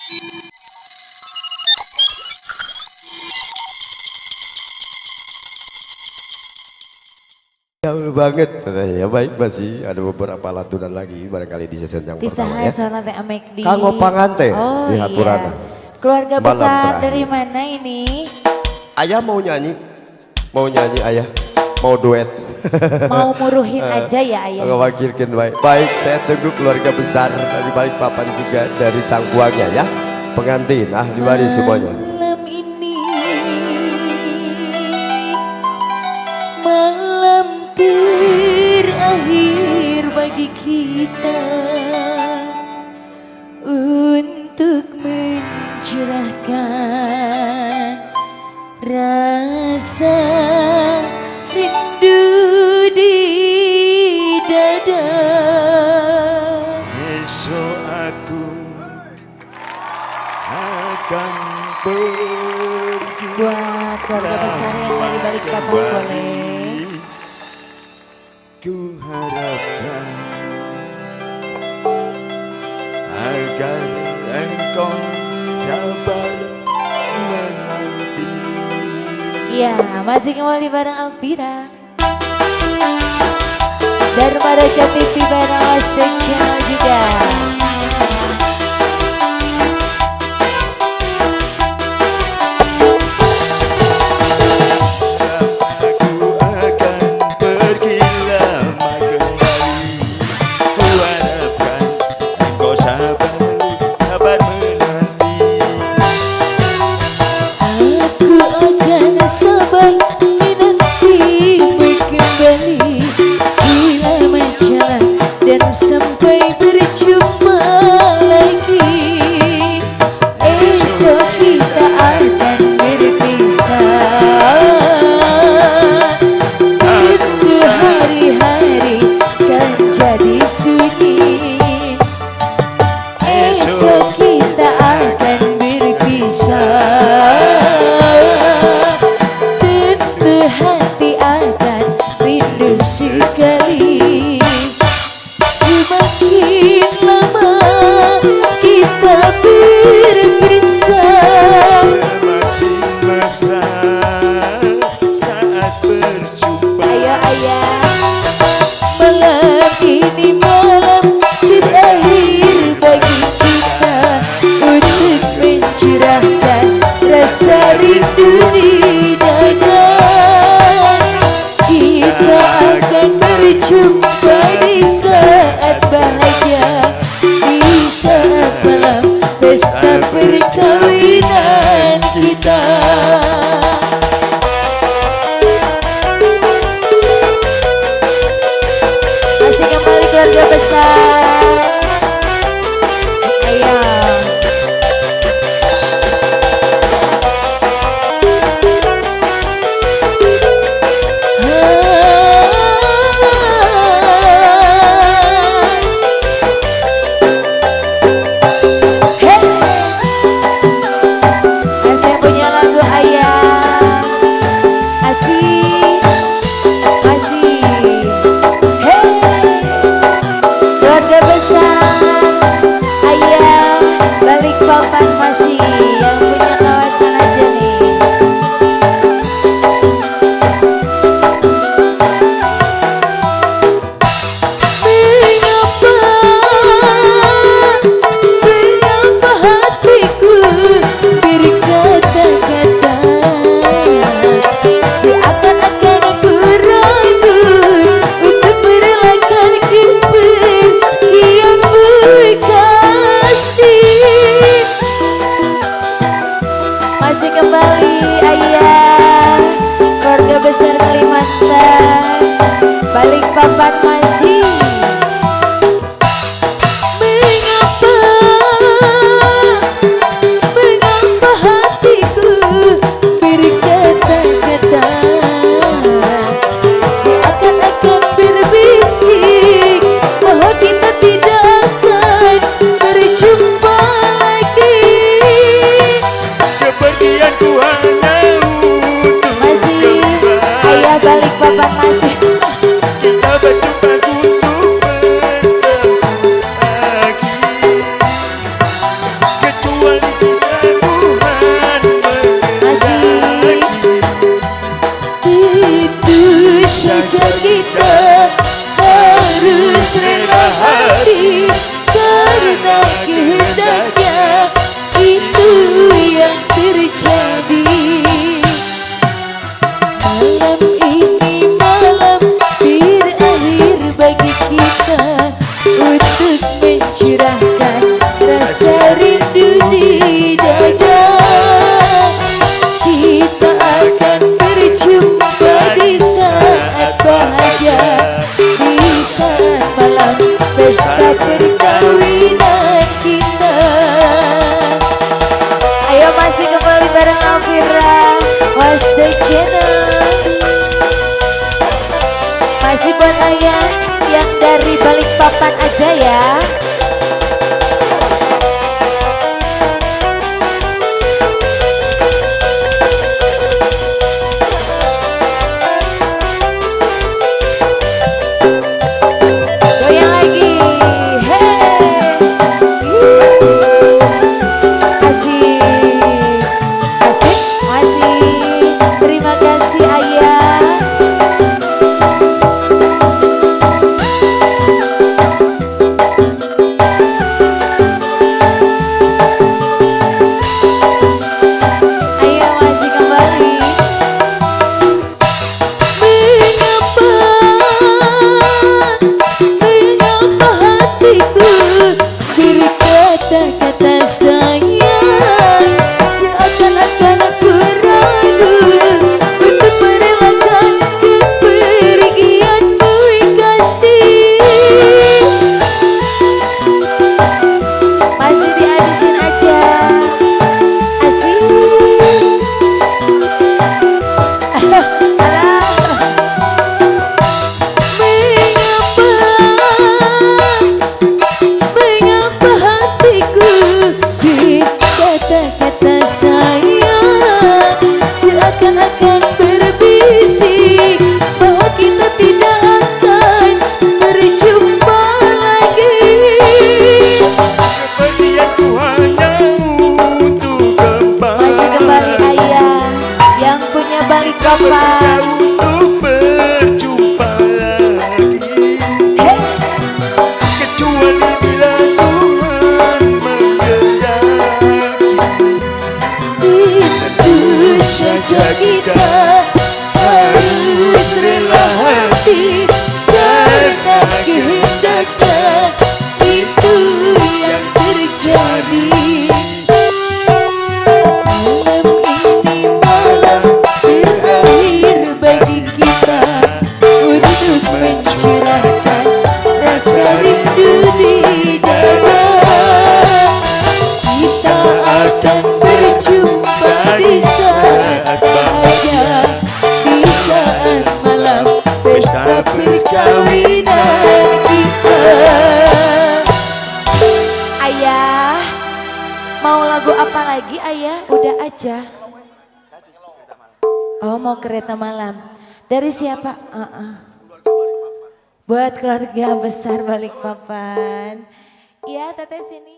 Jauh banget ya, baik masih ada beberapa lantunan lagi barangkali di season yang pertama ya. Kanggo pangante di Haturana. Keluarga besar dari mana ini? Ayah mau nyanyi ayah, mau duet. Mau muruhin aja ya ayah. Ngewakilkan baik. Baik, saya tunggu keluarga besar dari Balikpapan juga dari Cangkuangnya ya. Pengantin, ahli waris semuanya. Malam ini malam terakhir bagi kita untuk mencurahkan rasa rindu di dada. Esok aku akan pergi. Buat keluarga besar yang dari Balikpapan boleh. Ku harapkan agar engkau sabar menanti. Ya, masih kembali bareng Alvira. Dharma Raja TV bareng Austin Channel juga. Sampai berjumpa lagi, esok kita akan berpisah. Itu hari-hari kan jadi sunyi. Esok kita akan berpisah. Tentu hati akan rindu sekali. Semakin lama kita berpisah, semakin mesra saat berjumpa. ayo ayah, malam ini malam terakhir bagi kita untuk mencurahkan rasa rindu di dada. Kita akan berjumpa di saat bahagia, di saat malam pesta perkawinan kita. Masih kembali keluarga besar. Ayo. pesta perkawinan kita. Ayo masih kembali bareng Alvira Was the Channel. Masih buat ayah yang dari Balikpapan aja ya. Goyang lagi, hey. Asik, asik, masih. Terima kasih ayah. Ayo masih kembali. Mengapa hatiku berkata-kata sayang, seakan-akan aku ragu untuk merelakan kepergianmu kasih. Masih dihabisin aja. Asik. Alah. Mengapa hatiku berkata-kata sayang, seakan-akan berbisik bahwa kita tidak akan berjumpa lagi. Kepergianku hanya untuk kembali. Masih kembali ayah yang punya Balikpapan. Untuk berjumpa lagi. Hey. Kecuali bila Tuhan menghendaki. Itu saja kita harus rela hati karena kehendaknya itu yang terjadi. Malam ini malam terakhir bagi kita untuk mencurahkan rasa rindu di dada. Kita akan berjumpa di saat bahagia, di saat malam pesta perkawinan kita. Ayah, mau lagu apa lagi ayah? Udah aja. Oh mau kereta malam. Dari siapa? Buat keluarga besar Balikpapan. Iya teteh sini.